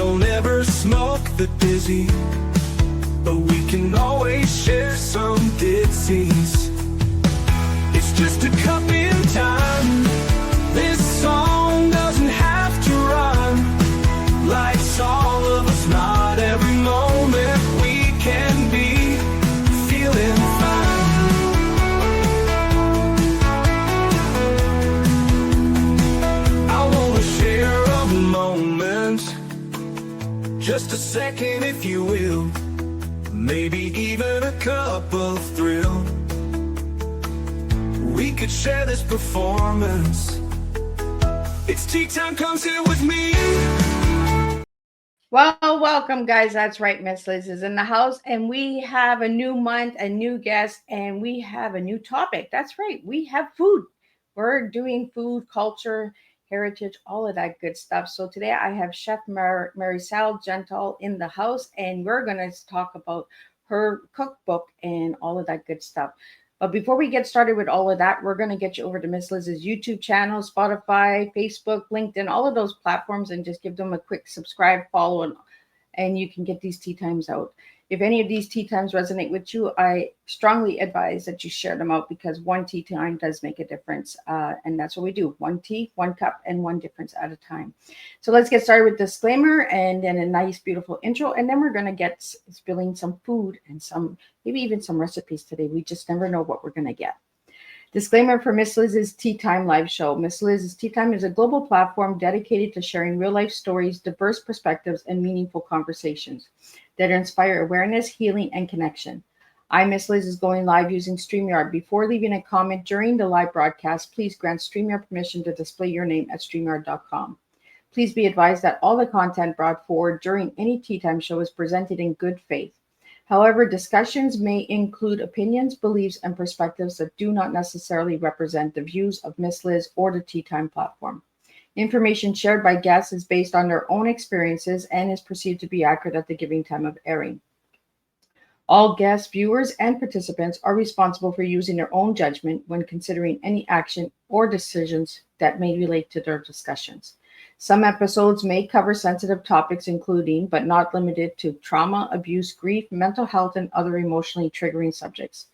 don't ever smoke the dizzy, but we can always share some ditties. It's just a cup in time. This song doesn't have to run. Life's all of us, not every moment we can be feeling fine. I wanna share a moment, just a second if you will, maybe even a cup of thrill. We could share this performance. It's tea time, come sit with me. Well, welcome, guys. That's right. Miss Liz is in the house, and we have a new month, a new guest, and we have a new topic. That's right. We have food. We're doing food, culture, heritage, all of that good stuff. So today I have Chef Maricel Gentile in the house, and we're going to talk about her cookbook and all of that good stuff. But before we get started with all of that, we're going to get you over to Miss Liz's YouTube channel, Spotify, Facebook, LinkedIn, all of those platforms, and just give them a quick subscribe, follow, and you can get these tea times out. If any of these tea times resonate with you, I strongly advise that you share them out, because one tea time does make a difference. And that's what we do. One tea, one cup, and one difference at a time. So let's get started with disclaimer and then a nice, beautiful intro. And then we're going to get spilling some food and maybe even some recipes today. We just never know what we're going to get. Disclaimer for Miss Liz's Tea Time live show. Miss Liz's Tea Time is a global platform dedicated to sharing real-life stories, diverse perspectives, and meaningful conversations that inspire awareness, healing, and connection. I, Miss Liz, is going live using StreamYard. Before leaving a comment during the live broadcast, please grant StreamYard permission to display your name at StreamYard.com. Please be advised that all the content brought forward during any Tea Time show is presented in good faith. However, discussions may include opinions, beliefs, and perspectives that do not necessarily represent the views of Miss Liz or the Tea Time platform. Information shared by guests is based on their own experiences and is perceived to be accurate at the given time of airing. All guests, viewers, and participants are responsible for using their own judgment when considering any action or decisions that may relate to their discussions. Some episodes may cover sensitive topics, including, but not limited to, trauma, abuse, grief, mental health, and other emotionally triggering subjects.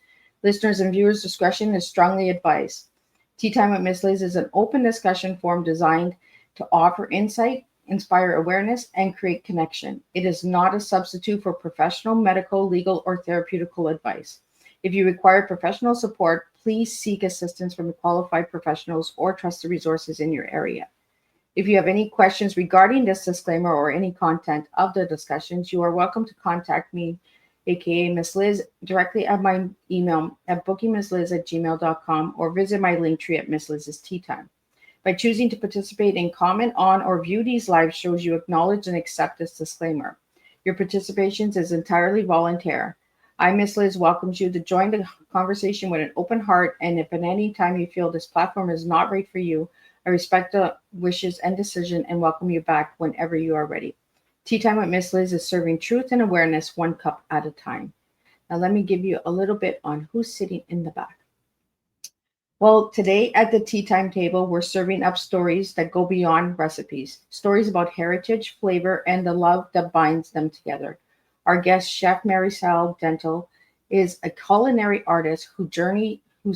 Listeners' and viewers' discretion is strongly advised. Tea Time with Miss Liz is an open discussion forum designed to offer insight, inspire awareness, and create connection. It is not a substitute for professional, medical, legal, or therapeutical advice. If you require professional support, please seek assistance from qualified professionals or trusted resources in your area. If you have any questions regarding this disclaimer or any content of the discussions, you are welcome to contact me, aka Miss Liz, directly at my email at bookingmissliz@gmail.com, or visit my link tree at Miss Liz's Tea Time. By choosing to participate and comment on or view these live shows, you acknowledge and accept this disclaimer. Your participation is entirely voluntary. I, Miss Liz, welcomes you to join the conversation with an open heart, and if at any time you feel this platform is not right for you, I respect the wishes and decision and welcome you back whenever you are ready. Tea Time with Miss Liz is serving truth and awareness one cup at a time. Now let me give you a little bit on who's sitting in the back. Well, today at the Tea Time table, we're serving up stories that go beyond recipes, stories about heritage, flavor, and the love that binds them together. Our guest, Chef Maricel Gentile, is a culinary artist whose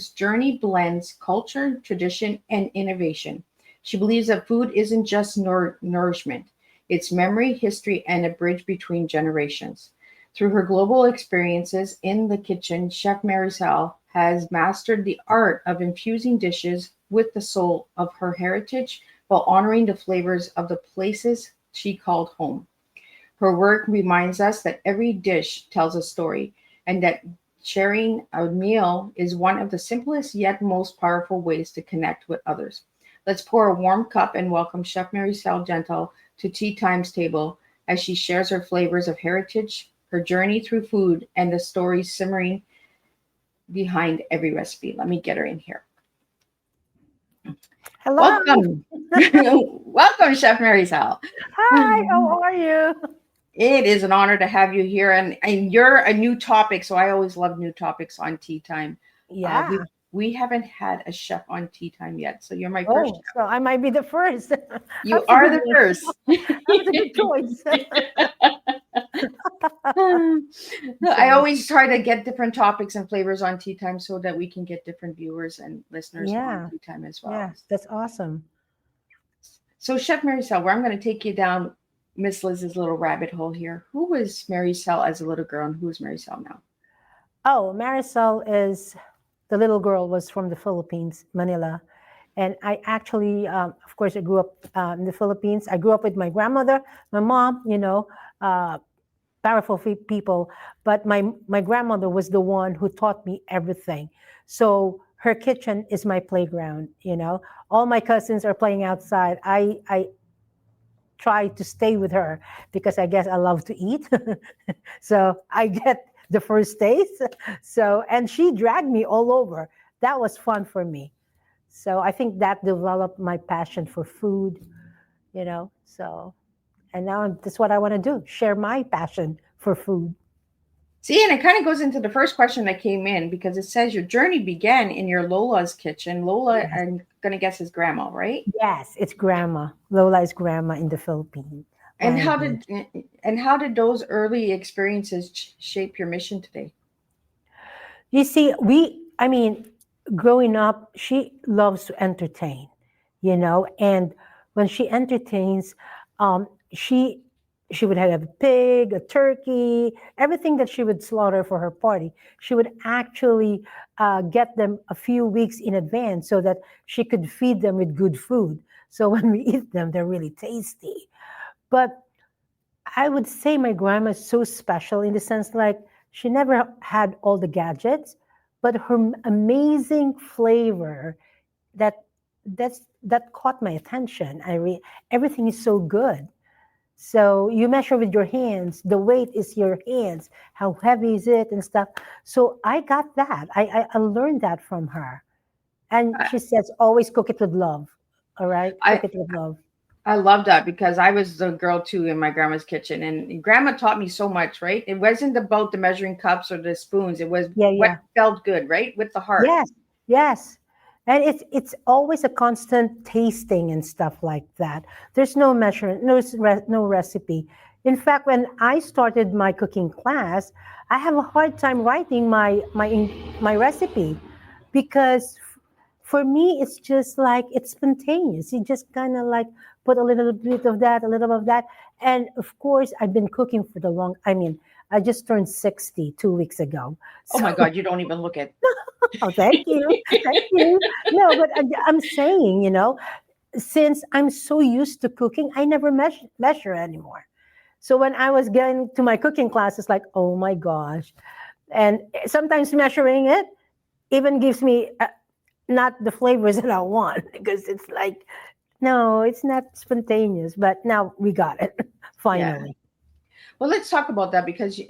journey blends culture, tradition, and innovation. She believes that food isn't just nourishment. It's memory, history, and a bridge between generations. Through her global experiences in the kitchen, Chef Maricel has mastered the art of infusing dishes with the soul of her heritage while honoring the flavors of the places she called home. Her work reminds us that every dish tells a story, and that sharing a meal is one of the simplest yet most powerful ways to connect with others. Let's pour a warm cup and welcome Chef Maricel Gentile to Tea Time's table as she shares her flavors of heritage, her journey through food, and the stories simmering behind every recipe. Let me get her in here. Hello. Welcome. Welcome, Chef Maricel. Hi, how are you? It is an honor to have you here. And you're a new topic, so I always love new topics on Tea Time. Yeah. we haven't had a chef on Tea Time yet. So you're my first Oh, chef. so I might be the first. That You was a are good the one. first. That was a good choice. I So, always try to get different topics and flavors on Tea Time so that we can get different viewers and listeners on yeah, Tea Time as well. yeah, that's awesome. So, Chef Maricel, where I'm going to take you down Miss Liz's little rabbit hole here. Who was Maricel as a little girl, and who is Maricel now? Oh, Marisol is the little girl was from the Philippines, Manila. And I actually, of course, I grew up in the Philippines. I grew up with my grandmother, my mom, uh, powerful people. But my grandmother was the one who taught me everything. So her kitchen is my playground. All my cousins are playing outside. I try to stay with her because I guess I love to eat. So I get the first taste. So, and she dragged me all over. That was fun for me. So I think that developed my passion for food. So, and now that's what I want to do, share my passion for food. See, and it kind of goes into the first question that came in because it says your journey began in your Lola's kitchen. Lola, Yes, I'm going to guess is grandma, right? yes, it's grandma. Lola is grandma in the Philippine And language. how did those early experiences shape your mission today? You see, I mean, growing up, she loves to entertain, and when she entertains, um, she she would have a pig, a turkey, everything that she would slaughter for her party. She would actually get them a few weeks in advance so that she could feed them with good food. So when we eat them, they're really tasty. But I would say my grandma is so special in the sense like she never had all the gadgets, but her amazing flavor that that caught my attention. Everything is so good. So you measure with your hands, the weight is your hands, how heavy is it and stuff. So I got that. I learned that from her. And I, she says, always cook it with love. All right? I Cook it with love. I love that because I was the girl too in my grandma's kitchen, and grandma taught me so much. Right? It wasn't about the measuring cups or the spoons. It was Yeah, what yeah. felt good, right, with the heart. Yes, yes. And it's always a constant tasting and stuff like that. There's no measurement, no recipe. In fact, when I started my cooking class, I have a hard time writing my recipe because for me it's just like it's spontaneous. You just kind of like put a little bit of that, a little of that, and of course I've been cooking for the long. I mean, I just turned 60 2 weeks ago, Oh so my God, you don't even look at. oh, thank you. Thank you. No, but I'm saying, since I'm so used to cooking, I never measure anymore. So when I was getting to my cooking class, it's like, oh my gosh. And sometimes measuring it even gives me not the flavors that I want because it's like, no, it's not spontaneous. But now we got it Yeah. finally. Well, let's talk about that because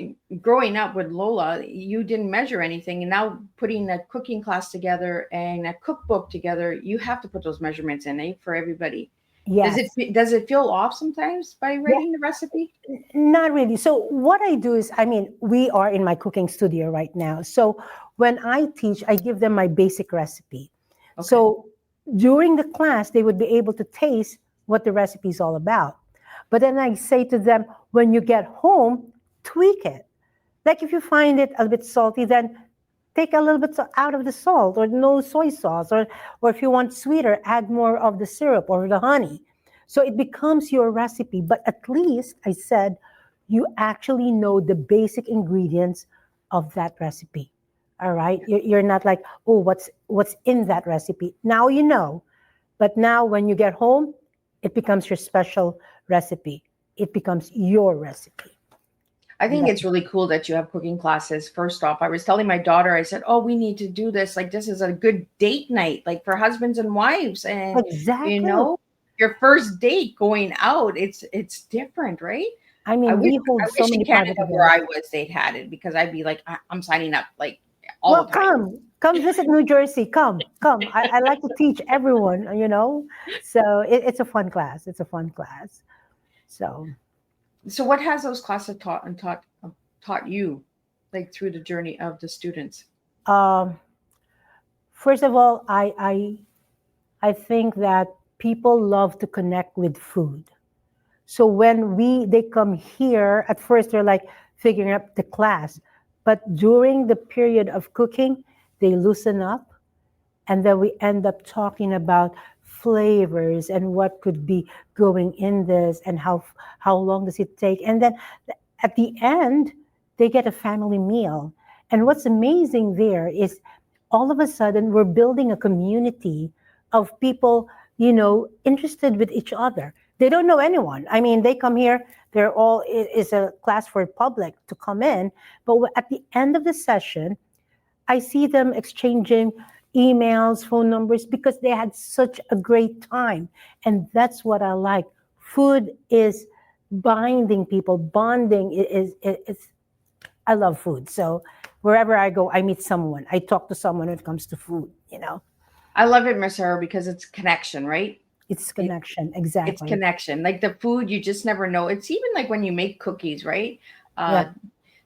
growing up with Lola, you didn't measure anything, and now putting a cooking class together and a cookbook together, you have to put those measurements in, for everybody. Yes. Does it feel off sometimes by Yeah. writing the recipe? Not really. So what I do is, I mean, we are in my cooking studio right now. So when I teach, I give them my basic recipe. Okay. So during the class, they would be able to taste what the recipe is all about. But then I say to them, when you get home, tweak it. Like if you find it a bit salty, then take a little bit out of the salt or no soy sauce, or if you want sweeter, add more of the syrup or the honey. So it becomes your recipe. But at least I said, you actually know the basic ingredients of that recipe. All right. You're not like, oh, what's in that recipe? Now you know. But now when you get home, it becomes your special recipe. It becomes your recipe. I And think that's it's really cool that you have cooking classes. First off, I was telling my daughter, I said, "Oh, we need to do this. Like, this is a good date night, like for husbands and wives." And you exactly. know, your first date going out, it's different, right? I I mean, wish we I hold so wish in many Canada private where I events. was, they'd had it because I'd be like, I'm signing up like all Well, the time. come visit New Jersey. Come. I like to teach everyone. So it's a fun class. It's a fun class. So So, what has those classes taught you, like through the journey of the students? um, First of all, I think that people love to connect with food. So when they come here, at first they're like figuring out the class, but during the period of cooking, they loosen up, and then we end up talking about flavors and what could be going in this and how long does it take, and then at the end they get a family meal. And what's amazing there is all of a sudden we're building a community of people, interested with each other. They don't know anyone. I mean, they come here, they're all is a class for public to come in, but at the end of the session I see them exchanging emails, phone numbers, because they had such a great time. And that's what I like. Food is binding people, bonding is I love food. So wherever I go, I meet someone. I talk to someone when it comes to food. I love it, Miss Sarah, because it's connection, right? It's connection, It's exactly. connection. Like the food, you just never know. It's even like when you make cookies, right? Yeah.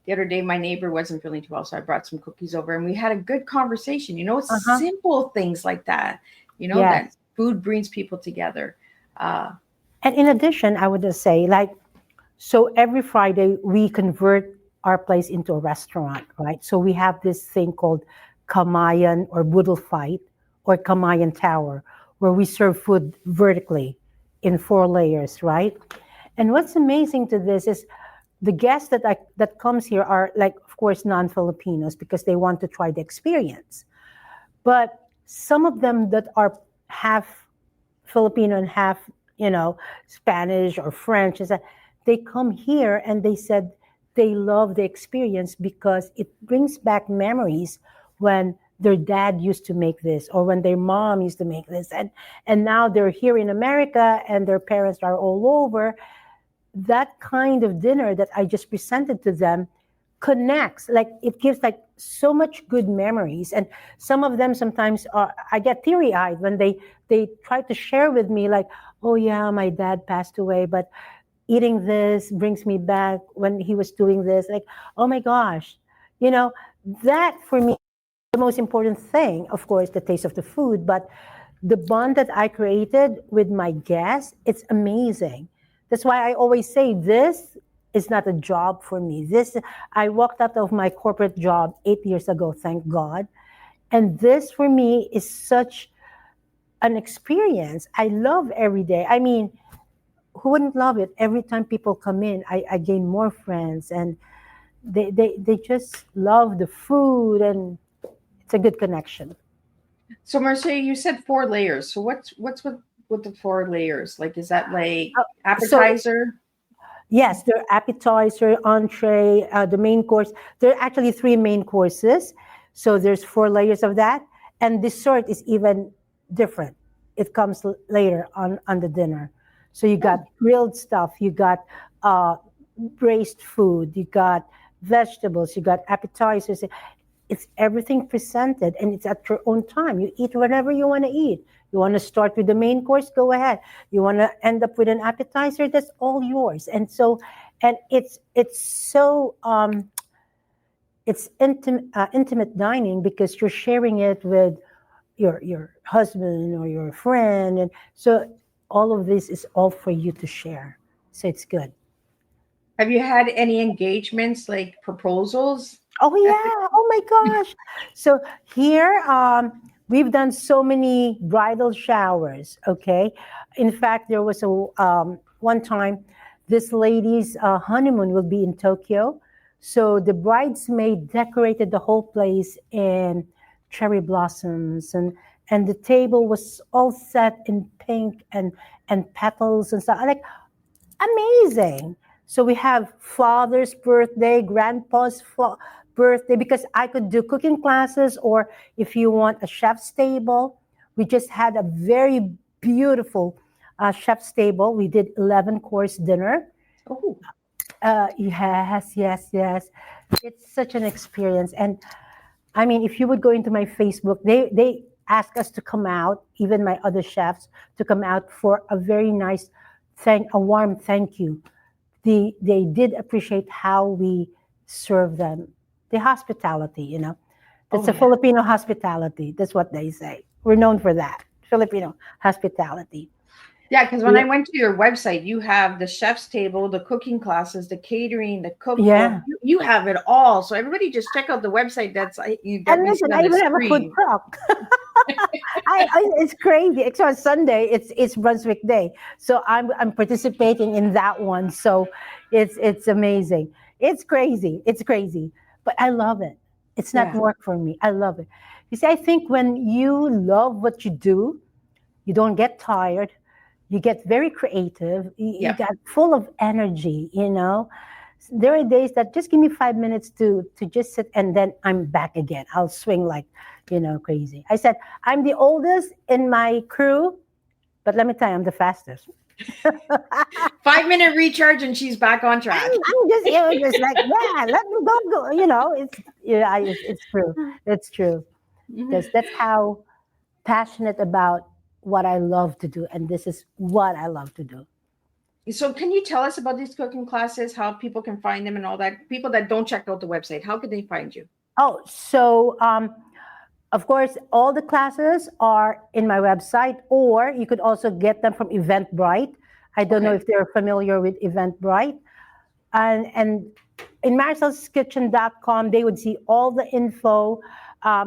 The other day, my neighbor wasn't feeling too well, so I brought some cookies over, and we had a good conversation. It's Uh-huh. simple things like that. That Yes. food brings people together. Uh, And in addition, I would just say, like, so every Friday we convert our place into a restaurant, right? So we have this thing called kamayan or boodle fight or kamayan tower, where we serve food vertically in 4 layers, right? And what's amazing to this is the guests that comes here are, like, of course, non-Filipinos, because they want to try the experience. But some of them that are half Filipino and half, Spanish or French, is that they come here and they said they love the experience because it brings back memories when their dad used to make this or when their mom used to make this, and now they're here in America and their parents are all over. That kind of dinner that I just presented to them connects, like it gives like so much good memories. And some of them sometimes I get teary-eyed when they try to share with me, like, oh yeah, my dad passed away, but eating this brings me back when he was doing this. Like, oh my gosh, you know that for me, the most important thing, of course, the taste of the food, but the bond that I created with my guests, it's amazing. That's why I always say this is not a job for me. This I walked out of my corporate job 8 years ago, thank God. And this for me is such an experience. I love every day. I mean, who wouldn't love it? Every time people come in, I gain more friends, and they just love the food, and it's a good connection. so, Marcia, you said 4 layers. So, what's with the 4 layers? Like, is that like So appetizer? yes, there are appetizer, entree, the main course. There are actually three main courses. So there's 4 layers of that. And dessert is even different. It comes later on the dinner. So you got grilled stuff, you got uh, braised food, you got vegetables, you got appetizers. It's everything presented, and it's at your own time. You eat whenever you want to eat. You want to start with the main course, go ahead. You want to end up with an appetizer, that's all yours. And so, and it's so it's intimate dining, because you're sharing it with your husband or your friend, and so all of this is all for you to share. So it's good. Have you had any engagements, like proposals? Oh At the, yeah! Oh my gosh! So here, we've done so many bridal showers. Okay, in fact, there was a one time, this lady's honeymoon will be in Tokyo, so the bridesmaid decorated the whole place in cherry blossoms, and the table was all set in pink and petals and stuff. Like, amazing. So we have father's birthday, grandpa's birthday, because I could do cooking classes, or if you want a chef's table, we just had a very beautiful chef's table. We did 11-course dinner. oh, Yes, yes, yes. It's such an experience. And I mean, if you would go into my Facebook, they ask us to come out, even my other chefs, to come out for a very nice a warm thank you. They did appreciate how we serve them, the hospitality. That's Oh a yeah. Filipino hospitality. That's what they say. We're known for that. Filipino hospitality. Yeah, because when Yeah. I went to your website, you have the chef's table, the cooking classes, the catering, the cookbook. Yeah. You have it all. So everybody just check out the website that And we see listen, on I the even have a food screen. truck. It's crazy. So on Sunday, it's Brunswick Day, so I'm participating in that one. So it's amazing. It's crazy. It's crazy, but I love it. It's not Yeah. work for me. I love it. You see, I think when you love what you do, you don't get tired. You get very creative. You Yep. got full of energy. There are days that just give me 5 minutes to just sit, and then I'm back again. I'll swing like crazy. I said I'm the oldest in my crew, but let me tell you, I'm the fastest. 5 minute recharge and she's back on track. I'm just like, yeah, let me go. It's true. It's true, because that's how passionate about what I love to do, and this is what I love to do. So can you tell us about these cooking classes, how people can find them and all that? People that don't check out the website, how can they find you? Oh, so of course, all the classes are in my website, or you could also get them from Eventbrite. I don't know Okay. if they're familiar with Eventbrite. And in maricelskitchen.com, they would see all the info.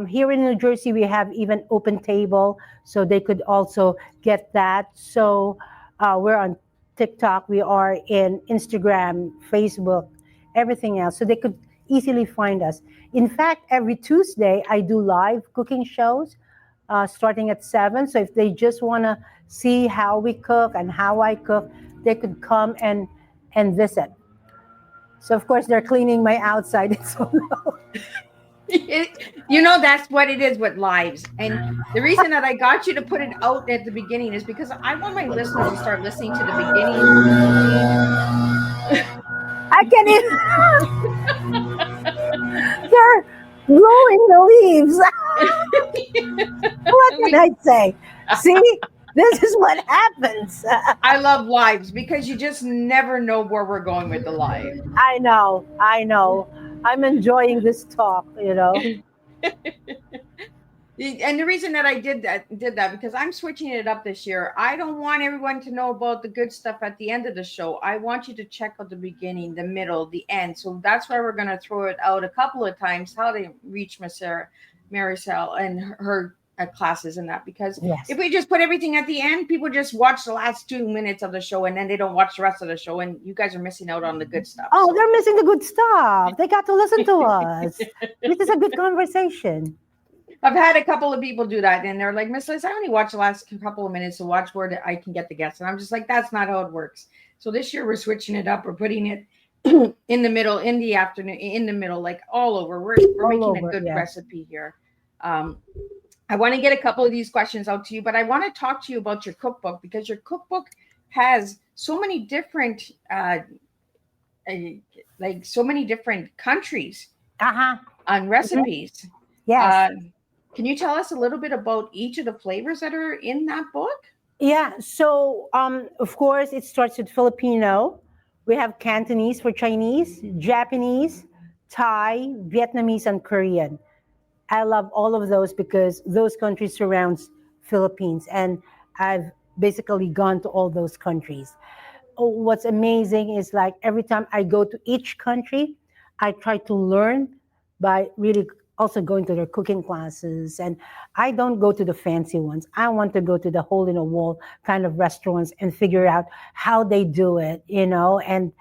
Here in New Jersey, we have even Open Table, so they could also get that. So we're on TikTok, we are in Instagram, Facebook, everything else. So they could easily find us. In fact, every Tuesday, I do live cooking shows starting at 7. So if they just want to see how we cook and how I cook, they could come and visit. So of course they're cleaning my outside. So That's what it is with lives. And the reason that I got you to put it out at the beginning is because I want my listeners to start listening to the beginning. I can they're blowing the leaves. What can I say? See, this is what happens. I love lives because you just never know where we're going with the live. I know, I know. I'm enjoying this talk. And the reason that I did that because I'm switching it up this year. I don't want everyone to know about the good stuff at the end of the show. I want you to check out the beginning, the middle, the end. So that's why we're going to throw it out a couple of times how to reach Maricel and her classes and that, because Yes. if we just put everything at the end, people just watch the last 2 minutes of the show and then they don't watch the rest of the show, and you guys are missing out on the good stuff. Oh, So they're missing the good stuff. They got to listen to us. This is a good conversation. I've had a couple of people do that, and they're like, Miss Liz, I only watch the last couple of minutes to watch where I can get the guests. And I'm just like, that's not how it works. So this year we're switching it up. We're putting it in the middle, in the afternoon, in the middle, like all over. We're All making over, a good yeah. recipe here. I want to get a couple of these questions out to you, but I want to talk to you about your cookbook, because your cookbook has so many different, like so many different countries Uh-huh. on recipes. Yes. Can you tell us a little bit about each of the flavors that are in that book? Yeah, so of course it starts with Filipino. We have Cantonese for Chinese, Japanese, Thai, Vietnamese, and Korean. I love all of those because those countries surrounds Philippines, and I've basically gone to all those countries. What's amazing is like every time I go to each country, I try to learn by really also going to their cooking classes. And I don't go to the fancy ones. I want to go to the hole in a wall kind of restaurants and figure out how they do it. And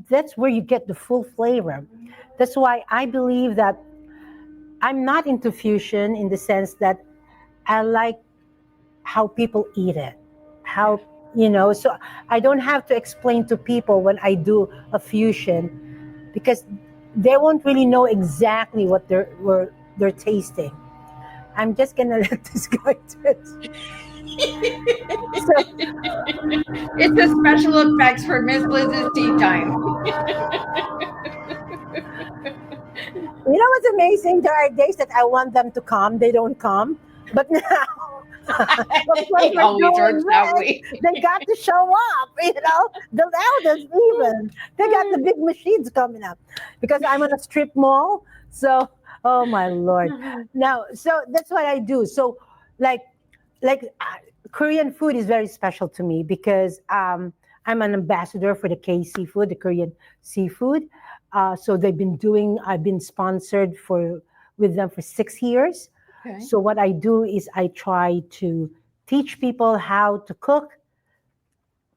that's where you get the full flavor. That's why I believe that I'm not into fusion in the sense that I like how people eat it. So I don't have to explain to people when I do a fusion, because they won't really know exactly what they're tasting. I'm just gonna let this go into it. So, It's a special effects for Miss Liz's tea time. what's amazing? There are days that I want them to come, they don't come. But now, because It we're always doing works that this, way. they got to show up, the loudest even. They got the big machines coming up because I'm on a strip mall. So, Oh my Lord. Now, so that's what I do. So like Korean food is very special to me because I'm an ambassador for the K seafood, the Korean seafood. So I've been sponsored with them for 6 years. Okay. So what I do is I try to teach people how to cook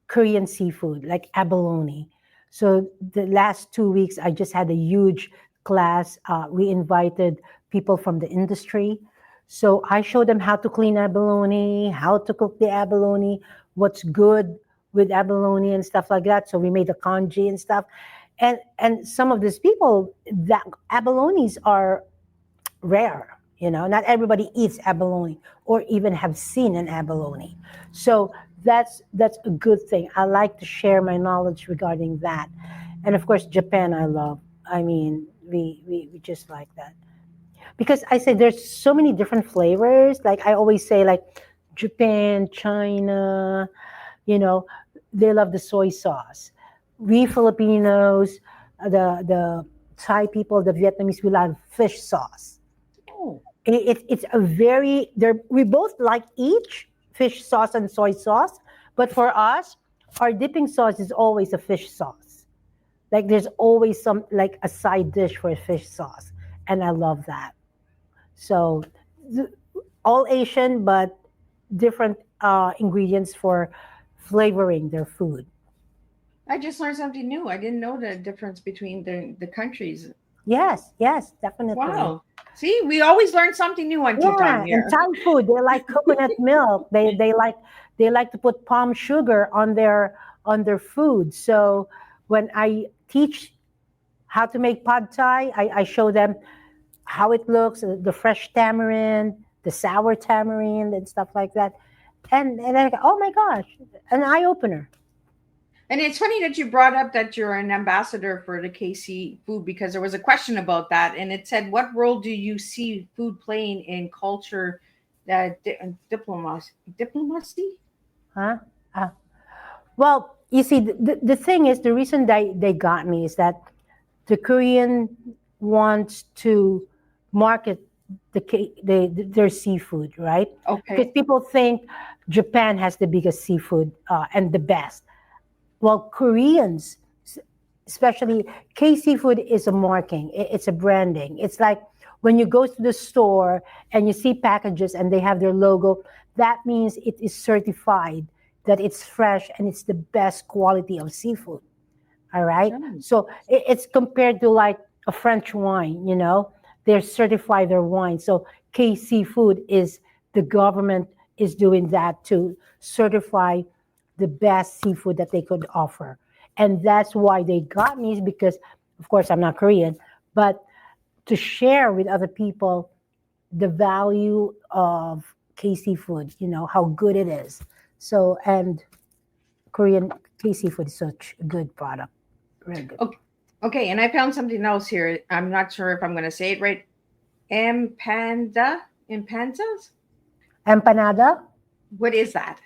Korean seafood, like abalone. So the last 2 weeks, I just had a huge class. We invited people from the industry. So I showed them how to clean abalone, how to cook the abalone, what's good with abalone and stuff like that. So we made a congee and stuff. And some of these people, that abalones are rare. Not everybody eats abalone or even have seen an abalone. So that's a good thing. I like to share my knowledge regarding that. And of course, Japan, I love. I mean, we just like that because I say there's so many different flavors. Like I always say, like Japan, China, you know, they love the soy sauce. We Filipinos, the Thai people, the Vietnamese, we love fish sauce. Oh, It's a very we both like each fish sauce and soy sauce, but for us, our dipping sauce is always a fish sauce. Like there's always some like a side dish for a fish sauce, and I love that. So th- all Asian, but different ingredients for flavoring their food. I just learned something new. I didn't know the difference between the countries. Yes, yes, definitely. Wow. See, we always learn something new on Tea Time Yeah, and here. Thai food, they like coconut milk. They like to put palm sugar on their food. So when I teach how to make pad thai, I show them how it looks, the fresh tamarind, the sour tamarind, and stuff like that. And I go, oh my gosh, an eye opener. And it's funny that you brought up that you're an ambassador for the KC food because there was a question about that, and it said, "What role do you see food playing in culture, diplomacy? Diplomacy? Huh? Uh, well, you see, the thing is, the reason they got me is that the Korean wants to market their seafood, right? Because Okay, people think Japan has the biggest seafood and the best. Well, Koreans, especially K seafood, is a marking. It's a branding. It's like when you go to the store and you see packages and they have their logo. That means it is certified that it's fresh and it's the best quality of seafood. All right. nice. So it's compared to like a French wine, they're certified their wine. So K Seafood is the government is doing that to certify the best seafood that they could offer. And that's why they got me is because, of course, I'm not Korean, but to share with other people the value of K Seafood, how good it is. So, and Korean K Seafood is such a good product. Very good. Okay, okay, and I found something else here. I'm not sure if I'm going to say it right. Empanzas? Empanada. What is that?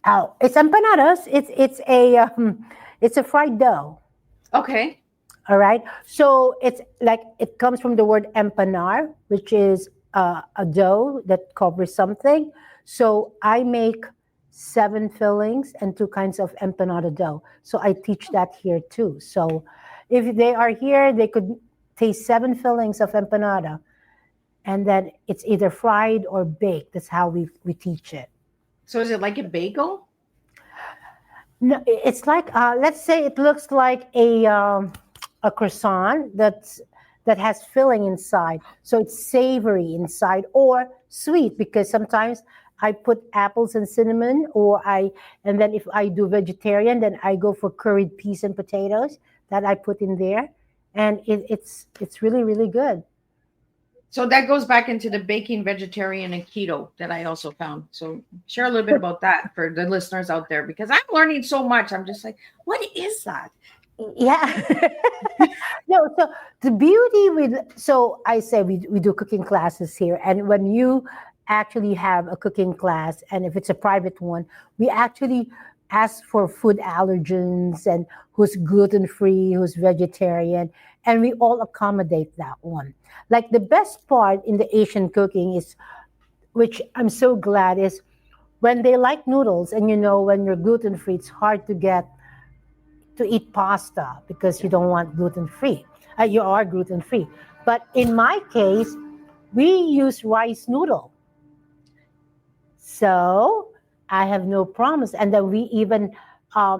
Oh, it's empanadas. It's a fried dough. Okay, All right. So it's like it comes from the word empanar, which is a dough that covers something. So I make 7 fillings and 2 kinds of empanada dough. So I teach that here too. So if they are here, they could taste 7 fillings of empanada, and then it's either fried or baked. That's how we teach it. so is it like a bagel? No, it's like let's say it looks like a croissant that has filling inside, so it's savory inside or sweet because sometimes I put apples and cinnamon, and then if I do vegetarian, then I go for curried peas and potatoes that I put in there, and it's really really good. So that goes back into the baking vegetarian and keto that I also found. So share a little bit about that for the listeners out there because I'm learning so much. I'm just like, what is that? Yeah. No, so the beauty with so I say we do cooking classes here, and when you actually have a cooking class, and if it's a private one, we actually ask for food allergens and who's gluten free, who's vegetarian, and we all accommodate that one. Like the best part in the Asian cooking is, which I'm so glad, is when they like noodles, and when you're gluten free, it's hard to get to eat pasta because you don't want gluten free. You are gluten free. But in my case, we use rice noodle. So I have no problems. And then we even uh,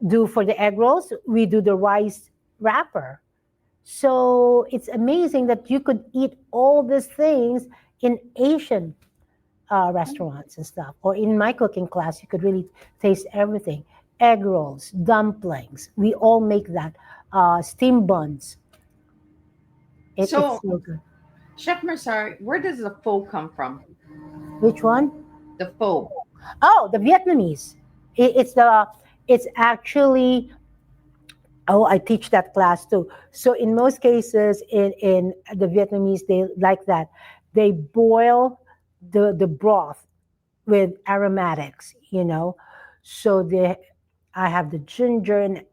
do for the egg rolls, we do the rice wrapper. So it's amazing that you could eat all these things in Asian restaurants and stuff. Or in my cooking class, you could really taste everything. Egg rolls, dumplings, we all make that. Steam buns. It's So, so good. Chef Marcel, where does the pho come from? Which one? The pho. Oh, the Vietnamese. It's actually, oh, I teach that class too. So in most cases, in the Vietnamese, they like that. They boil the broth with aromatics. So I have the ginger and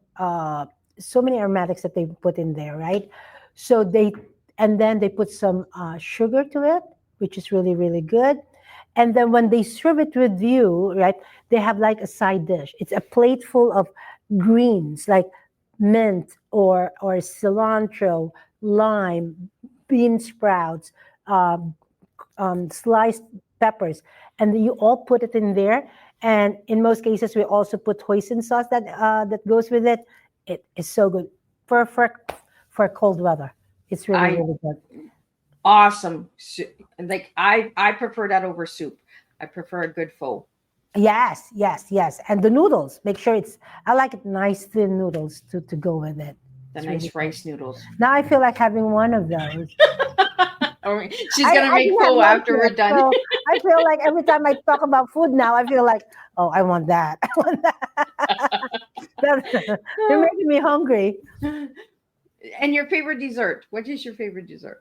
so many aromatics that they put in there, right? So and then they put some sugar to it, which is really, really good. And then when they serve it with you, right, they have like a side dish. It's a plate full of greens like mint or cilantro, lime, bean sprouts, um, sliced peppers, and you all put it in there. And in most cases, we also put hoisin sauce that goes with it. It is so good, perfect for cold weather. It's really, I really good. Awesome. Like I prefer that over soup. I prefer a good pho. Yes, yes, yes. And the noodles, make sure I like it nice thin noodles to go with it. The It's really nice good. rice noodles. Now I feel like having one of those. Oh, she's gonna I make didn't have pho lunch after we're yet, done. so I feel like every time I talk about food now, I feel like, oh, I want that. I want that. You're making me hungry. And your favorite dessert? What is your favorite dessert?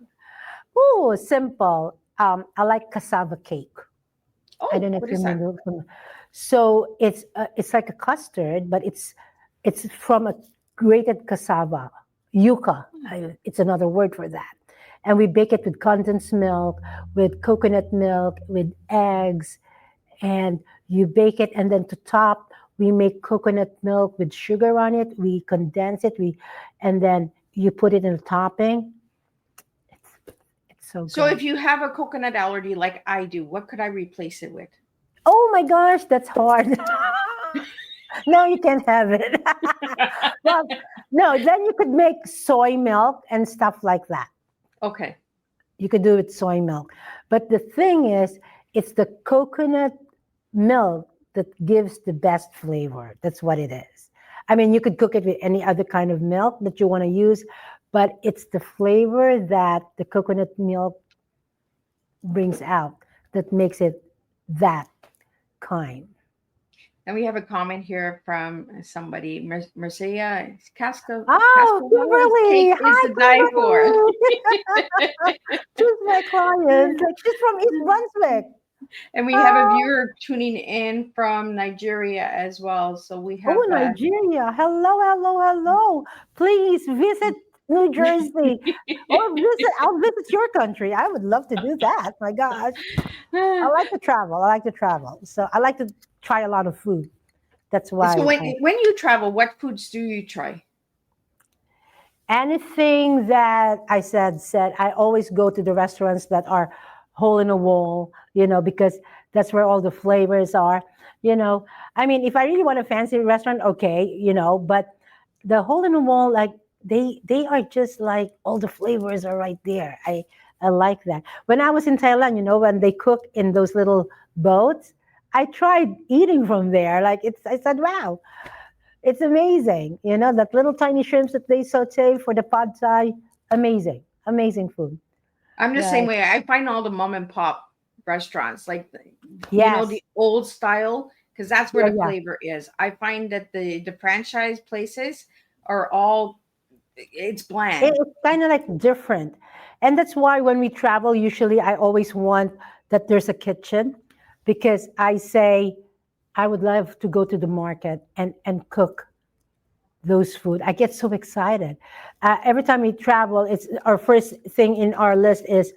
Ooh, simple. I like cassava cake. I Oh, don't know if what you is that? know. So it's like a custard, but it's from a grated cassava, yuca. It's another word for that. And we bake it with condensed milk, with coconut milk, with eggs, and you bake it. And then to top, we make coconut milk with sugar on it. We condense it. And then you put it in a topping. It's so So if good. you have a coconut allergy like I do, what could I replace it with? Oh my gosh, that's hard. No, you can't have it. Well, no, then you could make soy milk and stuff like that. Okay. You could do it with soy milk. But the thing is, it's the coconut milk that gives the best flavor. That's what it is. I mean, you could cook it with any other kind of milk that you want to use, but it's the flavor that the coconut milk brings out that makes it that kind. And we have a comment here from somebody, Marcia Oh, Cascavello's cake Kimberly! is Hi, to die for. Kimberly! She's my client. Like she's from East Brunswick. And we have a Oh, viewer tuning in from Nigeria as well. So we oh, have Nigeria. Hello, hello, hello. Please visit New Jersey or visit. I'll visit your country. I would love to do that. My gosh, I like to travel. I like to travel. So I like to try a lot of food. That's so why when you travel, what foods do you try? anything that I said, I always go to the restaurants that are hole in a wall, because that's where all the flavors are. You know, I mean, if I really want a fancy restaurant, okay, but the hole in the wall, like they are just like all the flavors are right there. I like that. When I was in Thailand, when they cook in those little boats, I tried eating from there. Like I said, wow, it's amazing. That little tiny shrimps that they saute for the pad thai. Amazing. Amazing food. I'm the same Right. way. I find all the mom and pop restaurants, like the Yes. old style, because that's where Yeah, the yeah. flavor is. I find that the franchise places are all it's bland. It's kind of like different. And that's why when we travel, usually I always want that there's a kitchen because I say I would love to go to the market and cook those food. I get so excited. Every time we travel, it's our first thing in our list is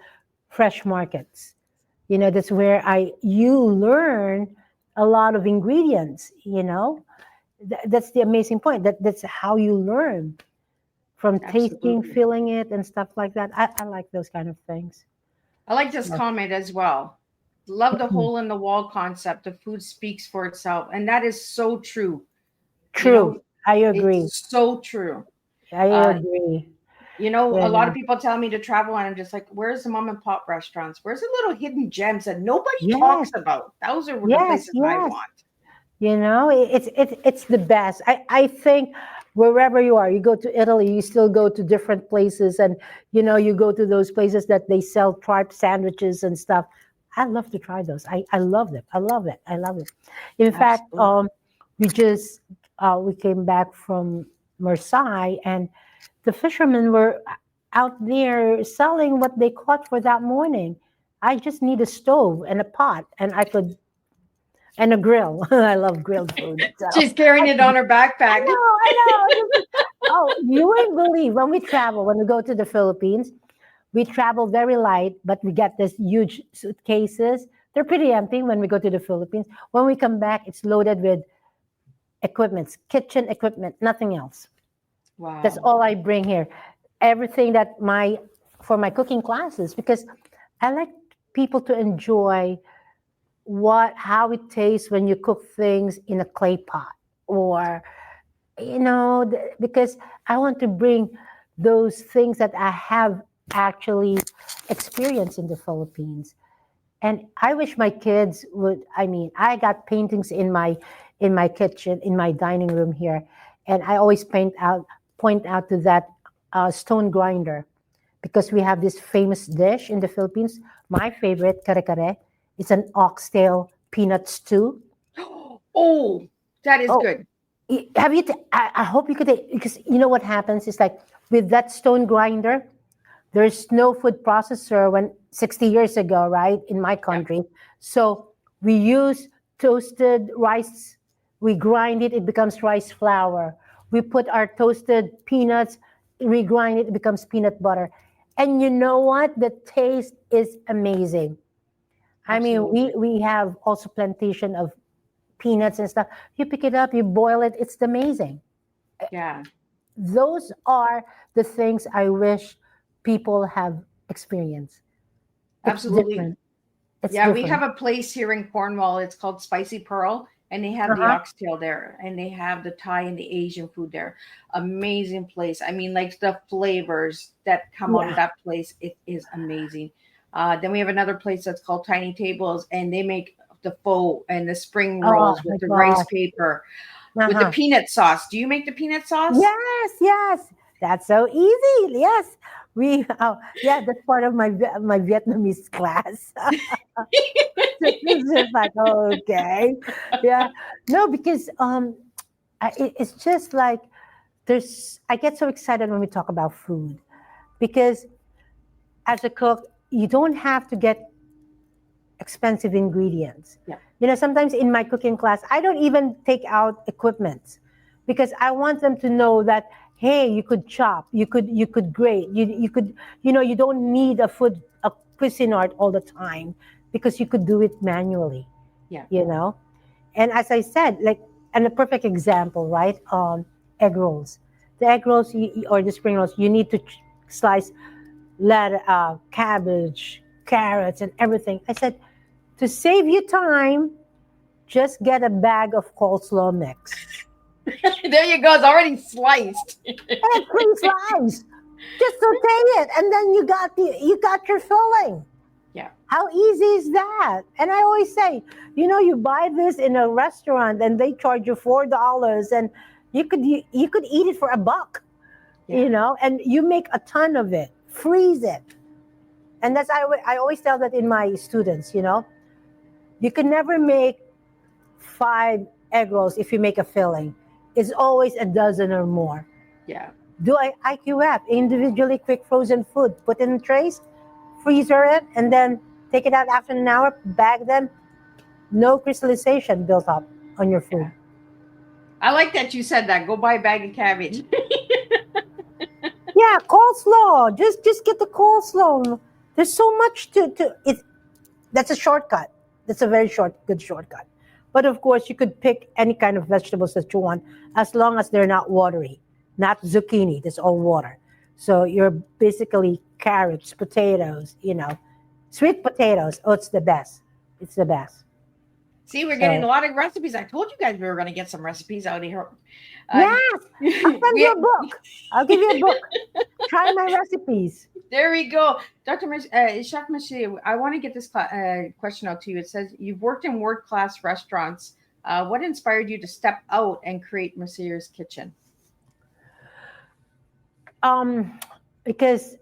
fresh markets. That's where I you learn a lot of ingredients. That's the amazing point. That's how you learn from tasting, Absolutely. feeling it, and stuff like that. I like those kind of things. I like this So, comment as well. Love the mhm. hole in the wall concept. The food speaks for itself. And that is so true. You True. know, I agree. it's so true. I Uh, agree. a lot Yeah. of people tell me to travel, and I'm just like, where's the mom and pop restaurants? Where's the little hidden gems that nobody talks Yes. about? Those are the Yes. places I Yes. want. It's the best. I think wherever you are, you go to Italy, you still go to different places, and you go to those places that they sell tripe sandwiches and stuff. I love to try those. I love them. I love it. I love it. In fact, Absolutely. we just we came back from Marseille, and the fishermen were out there selling what they caught for that morning. I just need a stove and a pot, and I could and a grill. I love grilled food. So She's carrying it on her I backpack. know, I know. Oh, you wouldn't believe when we travel, when we go to the Philippines, we travel very light, but we get this huge suitcases. They're pretty empty when we go to the Philippines. When we come back, it's loaded with equipments, kitchen equipment, nothing else. That's Wow. all I bring here. Everything that my for my cooking classes because I like people to enjoy how it tastes when you cook things in a clay pot or because I want to bring those things that I have actually experienced in the Philippines. And I wish my kids would. I mean, I got paintings in my kitchen, in my dining room here, and I always point out to that stone grinder because we have this famous dish in the Philippines. My favorite, kare kare. It's an oxtail peanut stew. Oh, that is Oh, good. have you? I hope you could because you know what happens is like with that stone grinder, there's no food processor when 60 years ago, right? In my Yeah, country, so we use toasted rice. We grind it; it becomes rice flour. We put our toasted peanuts, regrind it; it becomes peanut butter. And you know what? The taste is amazing. I mean, we absolutely. we have also plantation of peanuts and stuff. You pick it up, you boil it. It's amazing. Yeah, Those are the things I wish people have experienced. It's absolutely. different. It's Yeah, we have different. a place here in Cornwall. It's called Spicy Pearl, and they have the Uh-huh. oxtail there, and they have the Thai and the Asian food there. Amazing place. I mean, like the flavors that come out of Yeah. that place, it is amazing. Then we have another place that's called Tiny Tables, and they make the pho and the spring Oh rolls my with the rice gosh. paper with the Uh-huh. peanut sauce. Do you make the peanut sauce? Yes, yes. That's so easy. Yes. Yeah, that's part of my Vietnamese class. So it's just like, okay. Yeah. No, because it's just like I get so excited when we talk about food because as a cook, you don't have to get expensive ingredients. Yeah, Sometimes in my cooking class, I don't even take out equipment because I want them to know that hey, you could chop, you could grate, you could you don't need a cuisine art all the time because you could do it manually. yeah. You know, and as I said, like and a perfect example, right? Egg rolls. The egg rolls or the spring rolls, you need to slice cabbage, carrots, and everything. I said, to save you time, just get a bag of coleslaw mix. There you go. It's already sliced. And pre-slice. Just saute it, and then you got your filling. Yeah, How easy is that? And I always say, you buy this in a restaurant and they charge you $4, and you could eat it for $1, yeah. and you make a ton of it. Freeze it, and I always tell that in my students. You can never make 5 egg rolls if you make a filling. It's always a dozen or more. Yeah. Do I IQ wrap individually quick frozen food, put in trays, freezer it, and then take it out after an hour, bag them, no crystallization built up. on your Yeah. food. I like that you said that. Go buy a bag of cabbage. Yeah, coleslaw. Just get the coleslaw. There's so much to it. That's a shortcut. That's a very good shortcut. But of course, you could pick any kind of vegetables that you want, as long as they're not watery, not zucchini. That's all water. So you're basically carrots, potatoes. Sweet potatoes. Oh, it's the best. It's the best. See, we're getting a So lot of recipes. I told you guys we were going to get some recipes out here. Uh, yes, I'll send you we, a book. I'll give you a book. Try my recipes. there we go. Chef Michelle, I want to get this question out to you. It says, you've worked in world-class restaurants. What inspired you to step out and create Mercier's Kitchen? Um, because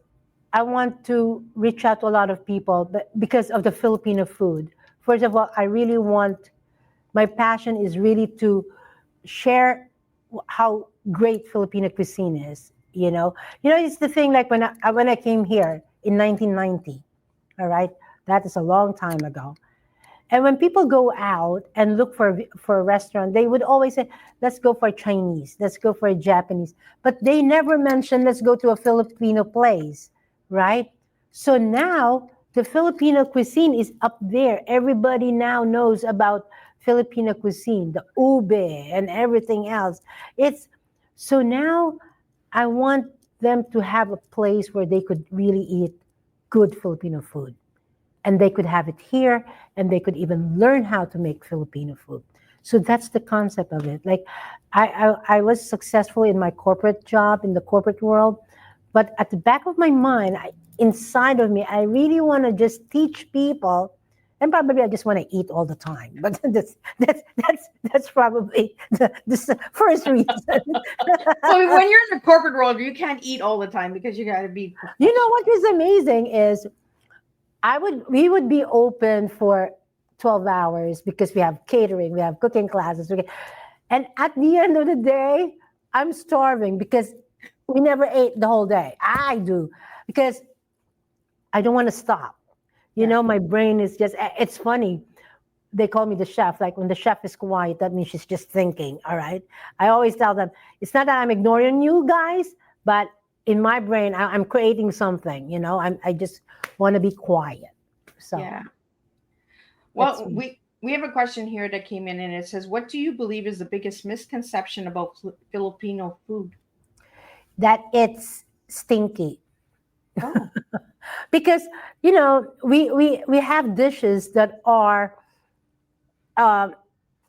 I want to reach out to a lot of people, but because of the Filipino food. First of all, I really want, my passion is really to share how great Filipino cuisine is. It's the thing, like when I came here in 1990. All right, that is a long time ago. And when people go out and look for a restaurant, they would always say, "Let's go for Chinese, let's go for Japanese," but they never mention, "Let's go to a Filipino place," right? So now the Filipino cuisine is up there. Everybody now knows about Filipino cuisine, the ube and everything else. It's so now I want them to have a place where they could really eat good Filipino food, and they could have it here, and they could even learn how to make Filipino food. So that's the concept of it. Like I was successful in my corporate job, in the corporate world, but at the back of my mind, inside of me, I really want to just teach people, and probably I just want to eat all the time. But that's probably the first reason. Well, when you're in the corporate world, you can't eat all the time because you got to be You know what is amazing is we would be open for 12 hours because we have catering, we have cooking classes. And at the end of the day, I'm starving because we never ate the whole day. I do, because I don't want to stop. My brain is just, it's funny. They call me the chef. Like when the chef is quiet, that means she's just thinking. All right. I always tell them, it's not that I'm ignoring you guys, but in my brain, I'm creating something. I just want to be quiet. So yeah. Well, we have a question here that came in, and it says, "What do you believe is the biggest misconception about Filipino food?" that it's stinky. Oh, Because we have dishes that are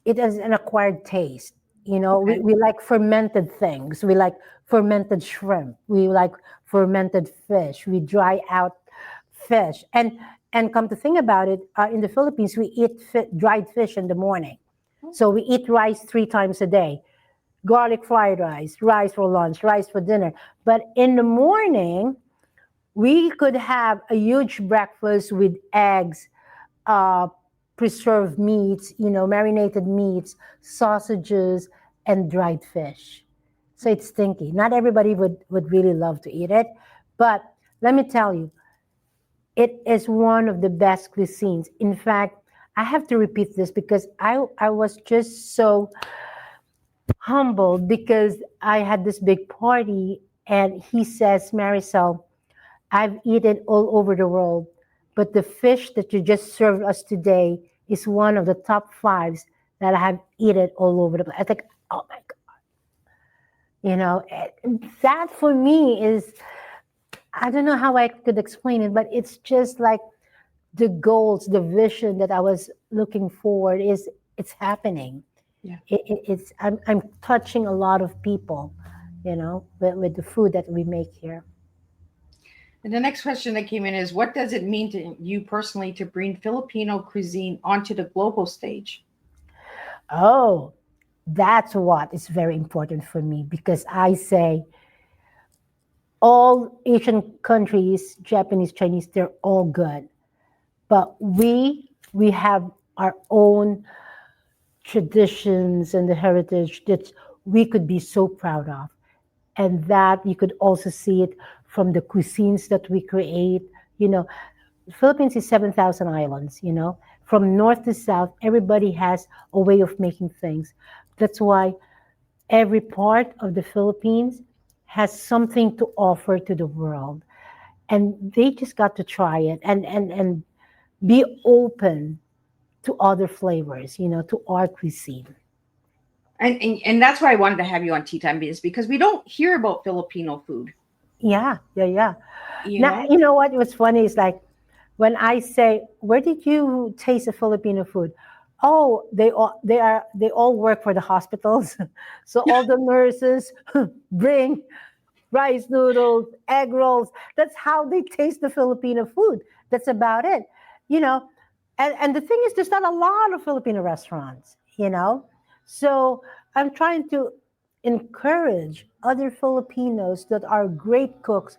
it has an acquired taste. We, okay. we like fermented things. We like fermented shrimp. We like fermented fish. We dry out fish. And come to think about it, in the Philippines, we eat dried fish in the morning. So we eat rice 3 times a day. Garlic fried rice for lunch, rice for dinner. But in the morning, we could have a huge breakfast with eggs, uh, preserved meats, marinated meats, sausages, and dried fish. So it's stinky. Not everybody would really love to eat it. But let me tell you, it is one of the best cuisines. In fact, I have to repeat this because I was just so humbled because I had this big party, and he says, "Maricel, I've eaten all over the world, but the fish that you just served us today is one of the top fives that I have eaten all over the place." I think, oh my God. That for me is, I don't know how I could explain it, but it's just like the goals, the vision that I was looking forward it's happening. Yeah. I'm touching a lot of people, with the food that we make here. And the next question that came in is, what does it mean to you personally to bring Filipino cuisine onto the global stage? Oh, that's what is very important for me, because I say all Asian countries, Japanese, Chinese, they're all good. But we have our own traditions and the heritage that we could be so proud of. And that you could also see it from the cuisines that we create. The Philippines is 7,000 islands, from north to south, everybody has a way of making things. That's why every part of the Philippines has something to offer to the world. And they just got to try it and be open to other flavors, to our cuisine. And that's why I wanted to have you on Tea Time is because we don't hear about Filipino food, Yeah, yeah, yeah. you Now, know? you know what? What's funny is like when I say, "Where did you taste the Filipino food?" Oh, they all work for the hospitals, so all the nurses bring rice noodles, egg rolls. That's how they taste the Filipino food. That's about it, you know. And the thing is, there's not a lot of Filipino restaurants. So I'm trying to encourage other Filipinos that are great cooks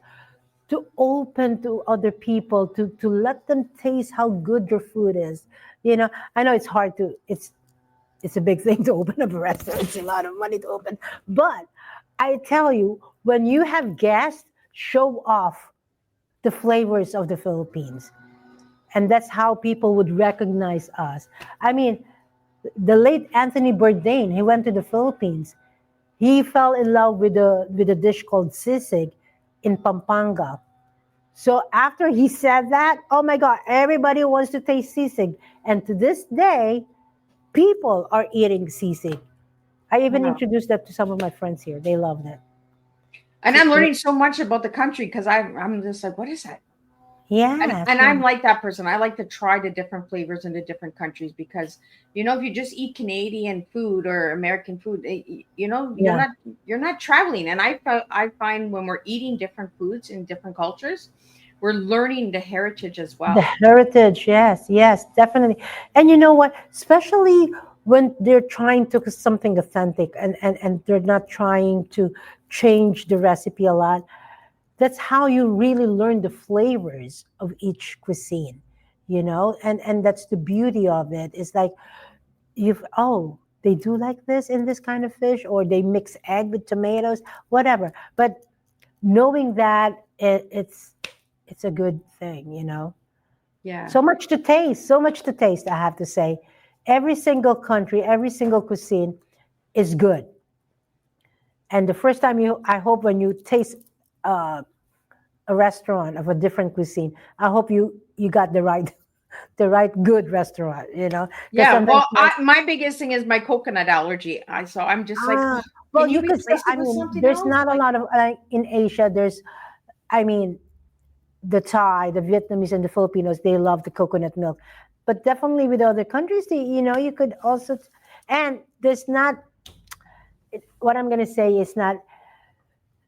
to open to other people to let them taste how good your food is. I know it's hard to it's a big thing to open up a restaurant. It's a lot of money to open. But I tell you, when you have guests, show off the flavors of the Philippines. And that's how people would recognize us. I mean, the late Anthony Bourdain, he went to the Philippines. He fell in love with a dish called sisig in Pampanga. So after he said that, oh my God, everybody wants to taste sisig. And to this day, people are eating sisig. I even Wow. introduced that to some of my friends here. They loved it. And I'm learning so much about the country because I'm just like, what is that? And Yes, and yes, I'm like that person. I like to try the different flavors in the different countries because if you just eat Canadian food or American food, you're yeah. not traveling. And I find when we're eating different foods in different cultures, we're learning the heritage as The well. heritage, yes, yes, definitely. And you know what? Especially when they're trying to cook something authentic and they're not trying to change the recipe a lot. That's how you really learn the flavors of each cuisine. And that's the beauty of it. It's like they do like this in this kind of fish, or they mix egg with tomatoes, whatever. But knowing that it's a good thing. Yeah. So much to taste, I have to say. Every single country, every single cuisine is good. And the first time I hope when you taste uh, a restaurant of a different cuisine, I hope you got the right good restaurant. Because Yeah. sometimes Well, my biggest thing is my coconut allergy. So I'm just like, ah, well, can you you could say, replace it I with mean, something there's else? not a Like, lot of in Asia. I mean, the Thai, the Vietnamese, and the Filipinos, they love the coconut milk. But definitely with other countries, you could also, and there's not, what I'm going to say is not,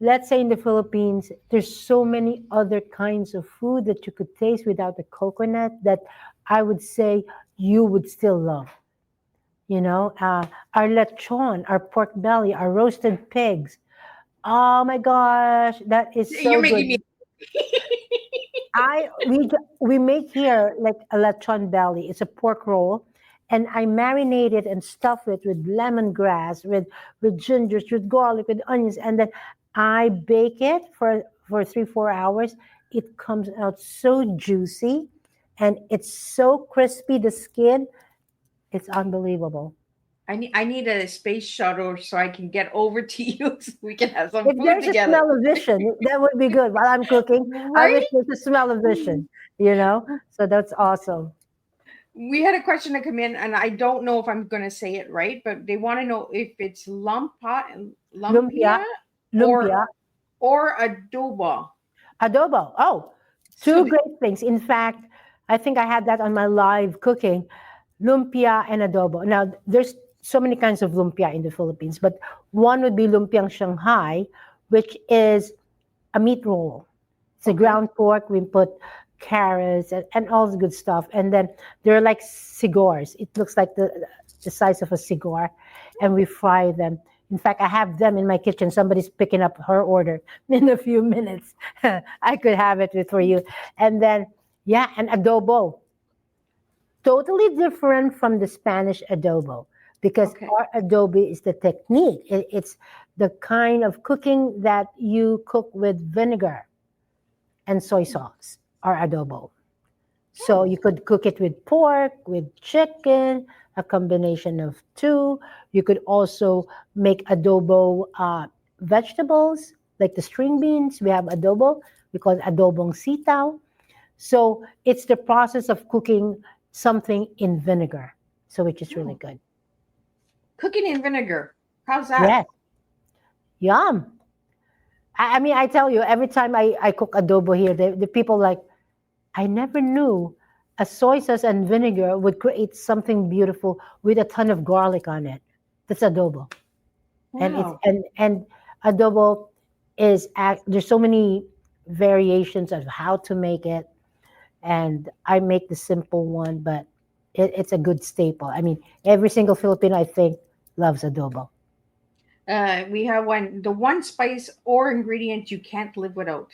let's say in the Philippines, there's so many other kinds of food that you could taste without the coconut that I would say you would still love. Our lechon, our pork belly, our roasted pigs. Oh my gosh, that is you're so making me. good. We make here like a lechon belly. It's a pork roll, and I marinate it and stuff it with lemongrass, with ginger, with garlic, with onions, and then I bake it for 3-4 hours. It comes out so juicy, and it's so crispy. The skin, it's unbelievable. I need a space shuttle so I can get over to you so we can have some If food there's a together. smell-o-vision, that would be good. While I'm cooking, I wish Right? there's a smell-o-vision. So that's awesome. We had a question to come in, and I don't know if I'm going to say it right, but they want to know if it's Lumpia, lumpia, or lumpia, adobo. adobo. Oh, So two great things. In fact, I think I had that on my live cooking, lumpia and adobo. Now, there's so many kinds of lumpia in the Philippines, but one would be lumpiang Shanghai, which is a meat roll. It's a okay, ground pork. We put carrots and all the good stuff. And then they're like cigars. It looks like the size of a cigar. And we fry them. In fact, I have them in my kitchen. Somebody's picking up her order in a few minutes. I could have it for you. And then, yeah, and adobo. Totally different from the Spanish adobo because okay. our adobo is the technique. It's the kind of cooking that you cook with vinegar and soy sauce, our adobo. So you could cook it with pork, with chicken, a combination of two. You could also make adobo vegetables, like the string beans. We have adobo. We call it adobong sitaw. So it's the process of cooking something in vinegar. So which is really Oh, good. cooking in vinegar. How's that? Yes. Yum. I mean, I tell you, every time I cook adobo here, the people like, I never knew a soy sauce and vinegar would create something beautiful with a ton of garlic on it. That's adobo. And it's Wow. and adobo there's so many variations of how to make it. And I make the simple one, but it's a good staple. I mean, every single Filipino I think loves adobo. We have the one spice or ingredient you can't live without.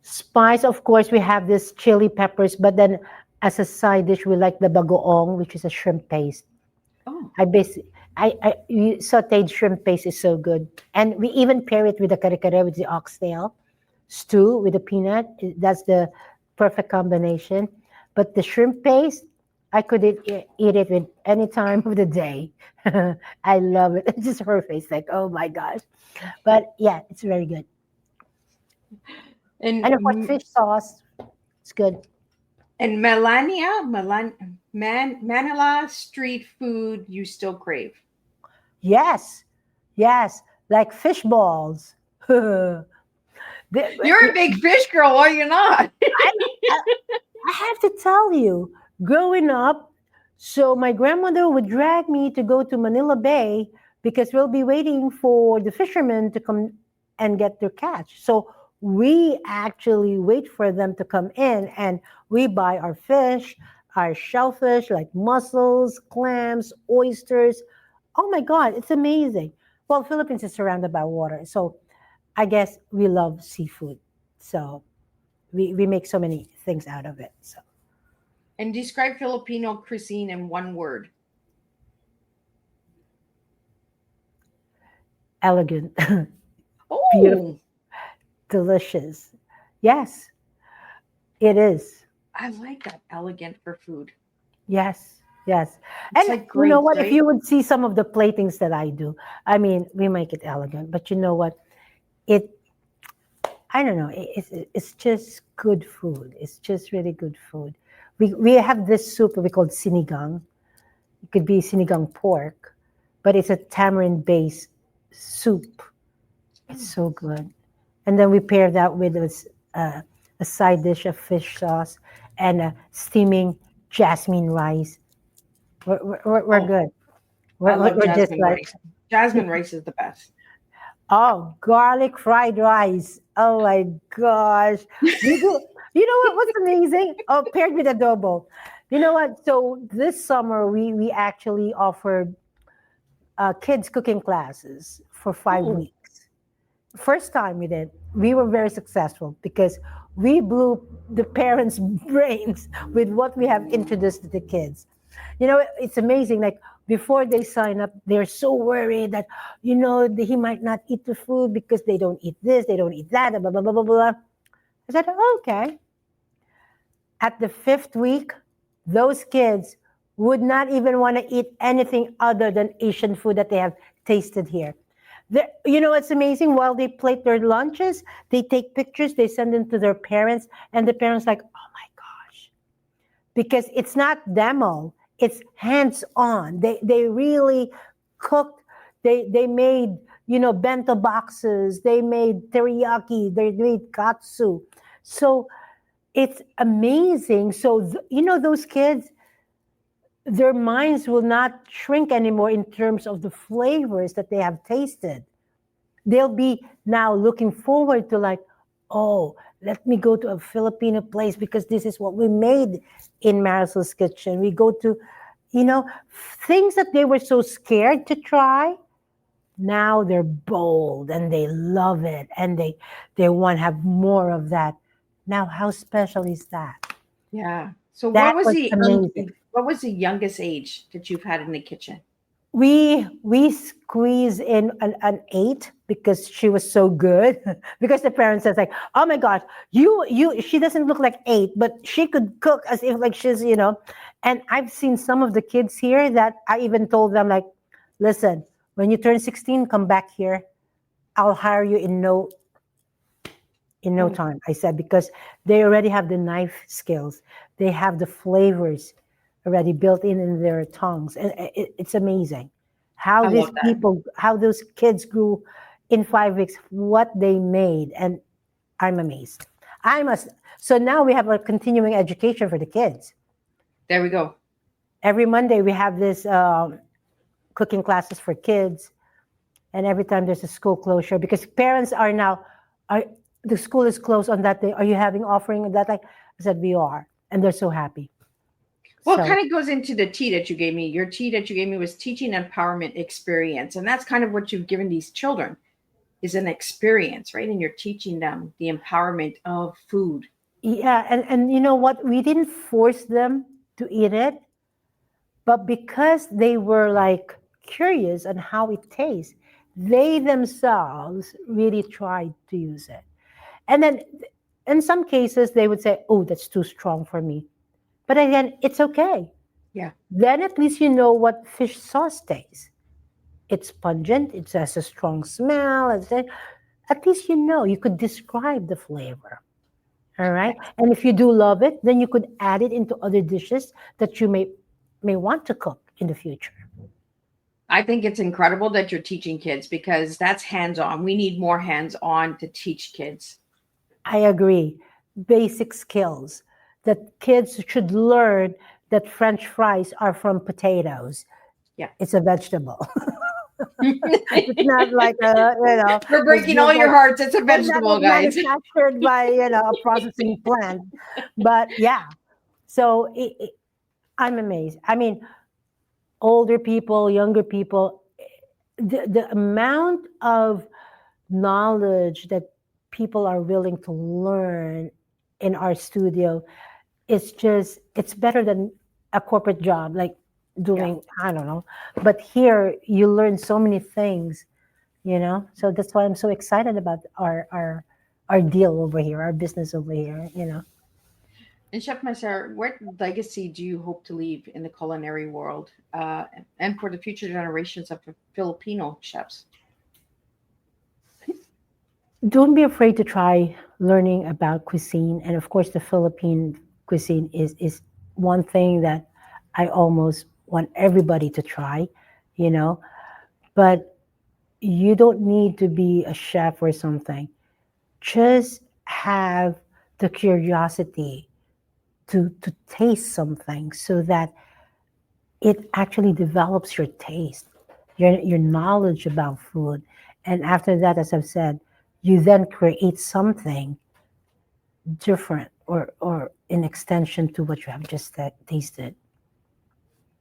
Spice, of course, we have this chili peppers, but then as a side dish, we like the bagoong, which is a shrimp paste. Oh, I base sauteed shrimp paste is so good, and we even pair it with the kare kare with the oxtail stew with the peanut. That's the perfect combination. But the shrimp paste, I could eat it with any time of the day. I love it. It's just her face, like oh my gosh. But yeah, it's very good. and And of course, fish sauce, it's good. Manila street food you still crave. Yes, yes, like fish balls. The- You're a big fish girl, are you not? I, I I have to tell you, growing up, so my grandmother would drag me to go to Manila Bay because we'll be waiting for the fishermen to come and get their catch. So we actually wait for them to come in and we buy our fish, our shellfish like mussels, clams, oysters. Oh my God, it's amazing. Well, Philippines is surrounded by water. So I guess we love seafood. So we make so many things out of it. So And describe Filipino cuisine in one word. elegant, beautiful, Oh, delicious. Yes, it is. I like that. Elegant for food. Yes, yes. It's And like you know grapes, what? If right? you would see some of the platings that I do, I mean, we make it elegant, but you know what? It, I don't know. It's just good food. It's just really good food. We have this soup that we call sinigang. It could be sinigang pork, but it's a tamarind based soup. It's Oh, so good. And then we pair that with a side dish of fish sauce and a steaming jasmine rice. We're oh, good. I We're, love we're just jasmine like, rice. Jasmine rice is the best. oh, garlic fried rice. Oh my gosh. We do, you know what? What's amazing? Oh, paired with adobo. You know what? So this summer, we actually offered kids cooking classes for five Oh, weeks. First time we did, we were very successful because we blew the parents' brains with what we have introduced to the kids. You know, it's amazing. Like before they sign up, they're so worried that, he might not eat the food because they don't eat this, they don't eat that, blah, blah, blah, blah, blah. I said, okay. At the fifth week, those kids would not even want to eat anything other than Asian food that they have tasted here. It's amazing. While they plate their lunches, they take pictures, they send them to their parents, and the parents like, oh my gosh, because it's not demo, it's hands on. They really cooked. They made bento boxes. They made teriyaki. They made katsu. So it's amazing. So those kids, their minds will not shrink anymore in terms of the flavors that they have tasted. They'll be now looking forward to like, oh, let me go to a Filipino place because this is what we made in Maricel's kitchen. We go to, you know, things that they were so scared to try. Now they're bold and they love it and they want to have more of that. Now, how special is that? yeah. So That was amazing. what was the youngest age that you've had in the kitchen? we squeeze in an 8 because she was so good. Because the parents says like, oh my gosh, you she doesn't look like 8, but she could cook as if like she's, and I've seen some of the kids here that I even told them like, listen, when you turn 16, come back here. I'll hire you in no Oh, time. I said, because they already have the knife skills. They have the flavors already built in their tongues. And it's amazing how I these love that. people, how those kids grew in 5 weeks, what they made. And I'm amazed. I must. So now we have a continuing education for the kids. There we go. Every Monday we have this cooking classes for kids, and every time there's a school closure, because parents are now, are the school is closed on that day, are you having offering on that, like I said, we are, and they're so happy. Well, it So kind of goes into the tea that you gave me. Your tea that you gave me was teaching empowerment experience. And that's kind of what you've given these children is an experience, right? And you're teaching them the empowerment of food. yeah, and you know what, we didn't force them to eat it, but because they were like curious on how it tastes, they themselves really tried to use it. And then in some cases they would say, oh, that's too strong for me, but again, it's okay. Yeah. Then at least you know what fish sauce tastes. It's pungent, it has a strong smell. At least you know, you could describe the flavor. All right. And if you do love it, then you could add it into other dishes that you may want to cook in the future. I think it's incredible that you're teaching kids because that's hands on. We need more hands on to teach kids. I agree. Basic skills that kids should learn, that French fries are from potatoes. Yeah. It's a vegetable. It's not like We're it's breaking all just your like hearts. It's a it's not vegetable, like guys. manufactured by a processing plant. But yeah, so I'm amazed. I mean, older people, younger people, the amount of knowledge that people are willing to learn in our studio, it's better than a corporate job like Yeah. doing, I don't know, but here you learn so many things, so that's why I'm so excited about our deal over here, our business over here. And Chef Messer, what legacy do you hope to leave in the culinary world and for the future generations of Filipino chefs? Don't be afraid to try learning about cuisine, and of course the Philippine cuisine is one thing that I almost want everybody to try, you know but you don't need to be a chef or something. Just have the curiosity to taste something, so that it actually develops your taste, your knowledge about food. And after that, as I've said, you then create something different, or in extension to what you have just tasted.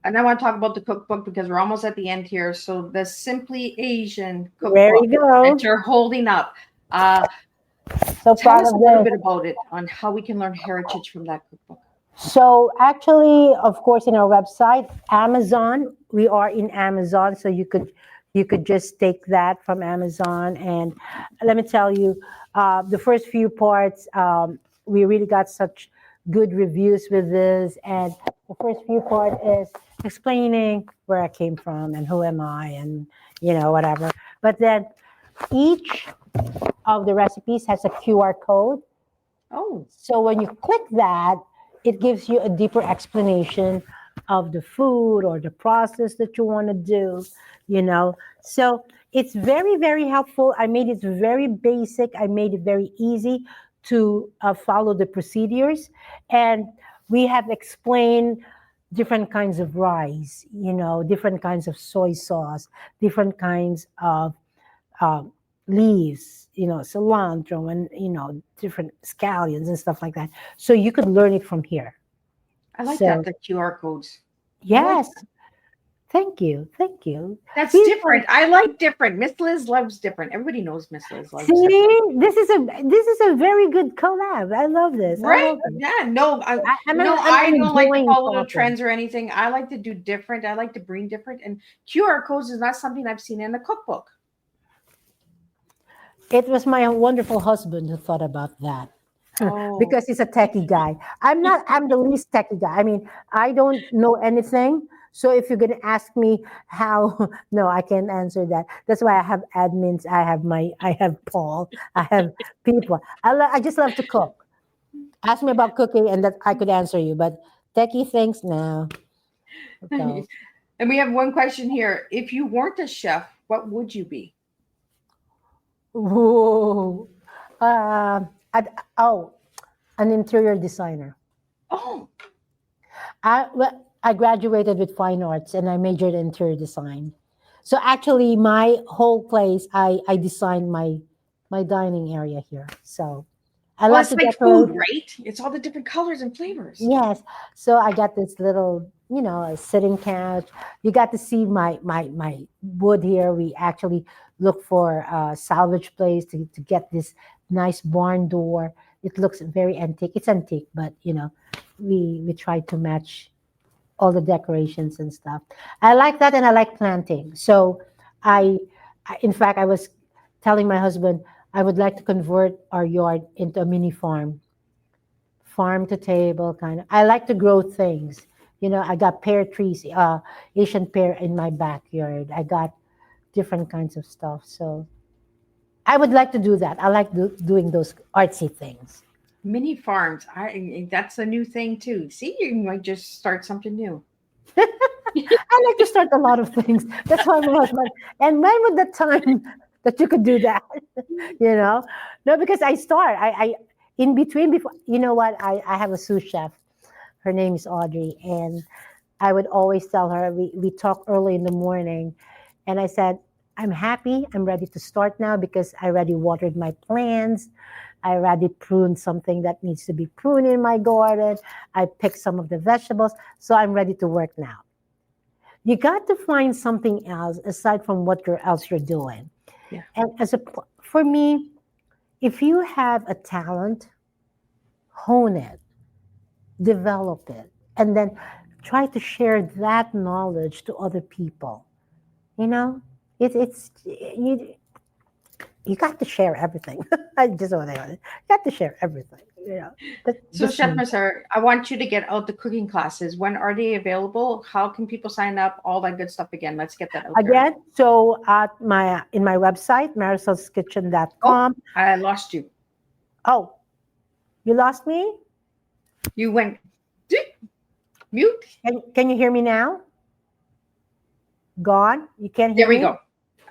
And I want to talk about the cookbook because we're almost at the end here. So the Simply Asian There Cookbook you go. that you're holding up. Uh, So Tell proud us of a little this. bit about it on how we can learn heritage from that cookbook. So actually, of course, in our website, Amazon, we are in Amazon, so you could just take that from Amazon. And let me tell you, the first few parts, we really got such good reviews with this. And the first few part is explaining where I came from and who am I, and whatever. But then each of the recipes has a QR code. Oh, So when you click that, it gives you a deeper explanation of the food or the process that you want to do, So it's very, very helpful. I made it very basic. I made it very easy to follow the procedures. And we have explained different kinds of rice, different kinds of soy sauce, different kinds of um, leaves, cilantro, and different scallions and stuff like that. So you could learn it from here. I like that, So the QR codes. I like yes, Thank you. Thank you. That's See, different. I like different. Miss Liz loves different. Everybody knows Miss Liz loves different. see, this is a very good collab. I love this. I Right? love it. Yeah. No, I'm I don't like to enjoying follow the talking. trends or anything. I like to do different. I like to bring different. And QR codes is not something I've seen in the cookbook. It was my wonderful husband who thought about that Oh, because he's a techie guy. I'm not. I'm the least techie guy. I mean, I don't know anything. So if you're gonna ask me how, no, I can't answer that. That's why I have admins. I have Paul. I have people. I just love to cook. Ask me about cooking, and that I could answer you. But techie things, no. and So, we have one question here. If you weren't a chef, what would you be? whoa. Uh, oh, an interior designer. Oh, I graduated with fine arts and I majored in interior design. So actually, my whole place, I designed my dining area here. So I well, love it's to like decorate. food, right? It's all the different colors and flavors. Yes. So I got this little, sitting couch. You got to see my wood here. We actually look for a salvage place to get this nice barn door. It looks very antique. It's antique, but we try to match all the decorations and stuff. I like that, and I like planting. So I, in fact, I was telling my husband I would like to convert our yard into a mini farm to table kind of. I like to grow things. I got pear trees, Asian pear in my backyard. I got different kinds of stuff. So I would like to do that. I like doing those artsy things. Mini farms. That's a new thing too. See, you might just start something new. I like to start a lot of things. That's why my husband. And when would the time that you could do that? you know, no, because I in between before. You know what? I have a sous chef. Her name is Audrey, and I would always tell her we talk early in the morning, and I said I'm happy. I'm ready to start now because I already watered my plants. I already pruned something that needs to be pruned in my garden. I picked some of the vegetables, so I'm ready to work now. You got to find something else aside from what you're doing. Yeah. And for me, if you have a talent, hone it, develop it, and then try to share that knowledge to other people. You know, it's you got to share everything. I just want to. You got to share everything. That's So, just Chef me. Mercer, I want you to get out the cooking classes. When are they available? How can people sign up? All that good stuff again. Let's get that out there. Again, so at in my website, Oh, maricelskitchen.com. I lost you. Oh, you lost me? You went mute. Can you hear me now? Gone? You can't There hear we me? go.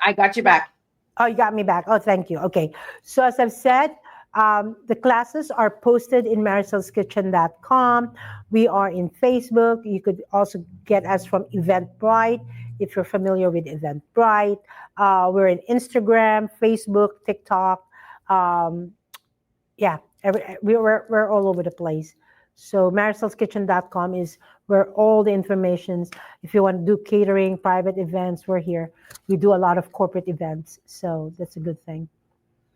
I got you back. Oh, you got me back. Oh, thank you. Okay. So as I've said, the classes are posted in maricelskitchen.com. We are in Facebook. You could also get us from Eventbrite if you're familiar with Eventbrite. We're in Instagram, Facebook, TikTok. Um, yeah, we're all over the place. So maricelskitchen.com is where all the information. If you want to do catering, private events, we're here. We do a lot of corporate events, so that's a good thing.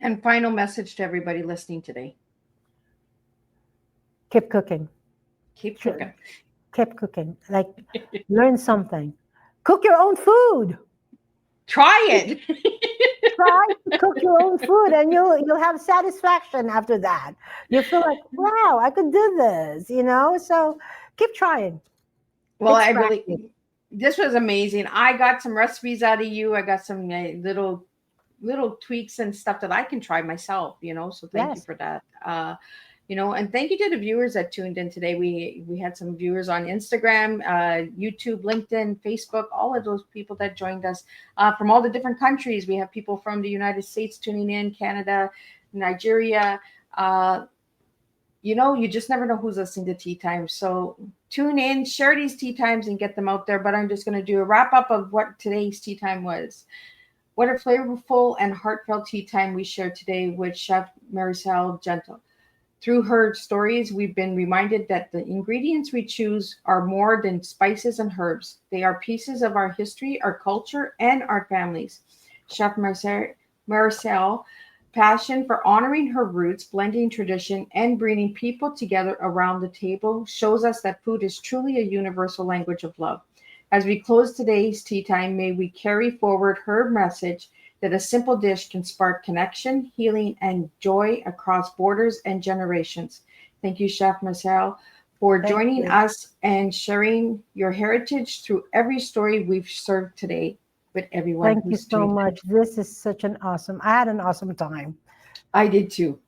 And final message to everybody listening today. Keep cooking. Keep Sure. cooking. Keep cooking. Like learn something. Cook your own food. Try it. Try to cook your own food, and you'll have satisfaction after that. You feel like, wow, I could do this. So keep trying. Well, It's I practice. really, this was amazing. I got some recipes out of you. I got some little tweaks and stuff that I can try myself, so thank you Yes. for that. And thank you to the viewers that tuned in today. We had some viewers on Instagram, YouTube, LinkedIn, Facebook, all of those people that joined us from all the different countries. We have people from the United States tuning in, Canada, Nigeria. You just never know who's listening to Tea Time. So tune in, share these tea times and get them out there. But I'm just going to do a wrap up of what today's tea time was. What a flavorful and heartfelt tea time we shared today with Chef Maricel Gentile. Through her stories, we've been reminded that the ingredients we choose are more than spices and herbs. They are pieces of our history, our culture, and our families. Chef Maricel passion for honoring her roots, blending tradition, and bringing people together around the table shows us that food is truly a universal language of love. As we close today's tea time, may we carry forward her message that a simple dish can spark connection, healing, and joy across borders and generations. Thank you, Chef Marcel, for Thank joining you. us and sharing your heritage through every story we've served today with everyone Thank you who's so tuned in. much. This is such an awesome, I had an awesome time. I did too.